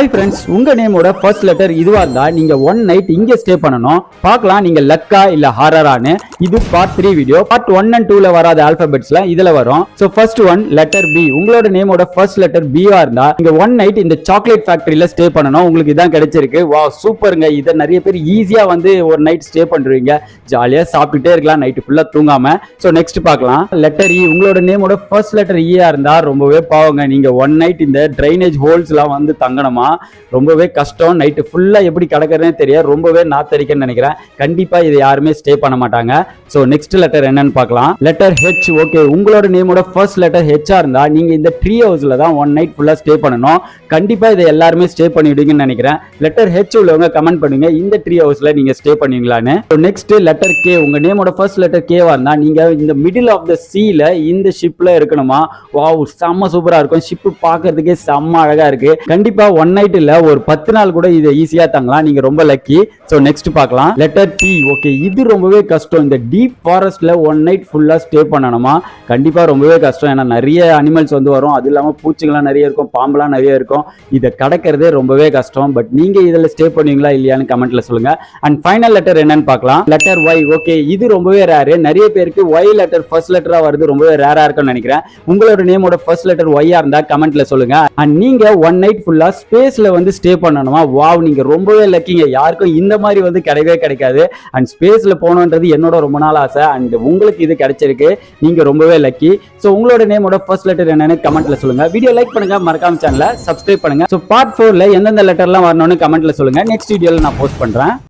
Hi friends, உங்க நேமோட first letter இதுவா இருந்தா நீங்க ஒன் நைட் இங்க ஸ்டே பண்ணணும். பார்க்கலாம் நீங்க லக்கா இல்ல ஹாரரான்னு. இது பார்ட் 3 வீடியோ. பார்ட் 1 and 2ல வராத ஆல்பபெட்ஸ்லாம் இதுல வரும். So first one letter B. உங்களோட நேமோட ஃபர்ஸ்ட் லெட்டர் பியா இருந்தா நீங்க ஒன் நைட் இந்த சாக்லேட் ஃபேக்டரியில ஸ்டே பண்ணணும். உங்களுக்கு இதான் கிடைச்சிருக்கு. வாவ் சூப்பருங்க. இத நிறைய பேர் ஈஸியா வந்து ஒரு நைட் ஸ்டே பண்றீங்க. ஜாலியா சாப்பிட்டுட்டே இருக்கலாம் நைட் ஃபுல்லா தூங்காம. சோ நெக்ஸ்ட் பார்க்கலாம். Letter E. உங்களோட நேமோட ஃபர்ஸ்ட் லெட்டர் ஈயா இருந்தா ரொம்பவே பாவங்க. நீங்க ஒன் நைட் இந்த ட்ரைனேஜ் ஹோல்ஸ்லாம் வந்து தங்கணுமா. ரொம்பவே கஷ்டம். நைட்டு ஃபுல்லா எப்படி கிடக்குறதுனே தெரியாது. ரொம்பவே நாத்தரிக்கன்னு நினைக்கிறேன். கண்டிப்பா இதை யாருமே ஸ்டே பண்ண மாட்டாங்க. சோ நெக்ஸ்ட் லெட்டர் என்னன்னு பார்க்கலாம். Letter H. ஓகே, உங்களோட நேமோட ஃபர்ஸ்ட் லெட்டர் ஹெச்சா இருந்தா நீங்க இந்த ட்ரீ ஹவுஸ்ல தான் ஒன் நைட் ஃபுல்லா ஸ்டே பண்ணணும். கண்டிப்பா இதை எல்லாருமே ஸ்டே பண்ணிவிடுங்கன்னு நினைக்கிறேன். லெட்டர் ஹெச் உள்ளவங்க கமெண்ட் பண்ணுங்க, இந்த ட்ரீ ஹவுஸ்ல நீங்க ஸ்டே பண்ணுவீங்களான்னு. Next letter K. உங்க நேமோட ஃபர்ஸ்ட் லெட்டர் கேவா இருந்தா நீங்க இந்த மிடில் ஆஃப் த சீல இந்த ஷிப்ல இருக்கணுமா. வாவ் செம்ம சூப்பரா இருக்கும். ஷிப் பார்க்கிறதுக்கே செம்ம அழகா இருக்கு. கண்டிப்பா ஒன் நைட் இல்ல ஒரு 10 நாள் கூட இதை ஈஸியா தங்கலாம். நீங்க ரொம்ப லக்கி. சோ நெக்ஸ்ட் பார்க்கலாம். Letter D. ஓகே, இது ரொம்பவே கஷ்டம். இந்த டீப் ஃபாரஸ்ட்ல ஒன் நைட் ஃபுல்லா ஸ்டே பண்ணணுமா. கண்டிப்பா ரொம்பவே கஷ்டம். ஏன்னா நிறைய அனிமல்ஸ் வந்து வரும். அது இல்லாம பூச்சிகள்லாம் நிறைய இருக்கும், பாம்பெல்லாம் நிறைய இருக்கும். இதை கடக்கிறதே ரொம்பவே கஷ்டம். பட் நீங்க இதுல ஸ்டே பண்ணுவீங்களா இல்லையான்னு கமெண்ட்ல சொல்லுங்க. அண்ட் ஃபைனல் லெட்டர் என்னன்னு பார்க்கலாம். Letter Y. ஓகே, இது ரொம்பவே ரேரு. நிறைய பேருக்கு ஒய் லெட்டர் ஃபர்ஸ்ட் லெட்டரா வருது ரொம்பவே ரேரா இருக்கும்னு நினைக்கிறேன். உங்களோட நேமோட ஃபர்ஸ்ட் லெட்டர் ஒய்யா இருந்தா கமெண்ட்ல சொல்லுங்க. அண்ட் நீங்க ஒன் நைட் ஃபுல்லா ஸ்பேஸ்ல வந்து ஸ்டே பண்ணணுமா. வாவ், நீங்க ரொம்பவே லக்கிங்க. யாருக்கும் இந்த மாதிரி வந்து கிடையவே கிடைக்காது. அண்ட் ஸ்பேஸ்ல போகணுன்றது என்னோட ரொம்ப நாள் ஆசை. அண்ட் உங்களுக்கு இது கிடைச்சிருக்கு. நீங்க ரொம்பவே லக்கி. சோ உங்களோட நேமோட ஃபர்ஸ்ட் லெட்டர் என்னன்னு கமெண்ட்ல சொல்லுங்க. வீடியோ லைக் பண்ணுங்க, மறக்காம சேனலை சப்ஸ்கிரைப் பண்ணுங்க. சோ பார்ட் 4ல எந்தெந்த லெட்டர்லாம் வரணும்னு கமெண்ட்ல சொல்லுங்க. நெக்ஸ்ட் வீடியோல நான் போஸ்ட் பண்றேன்.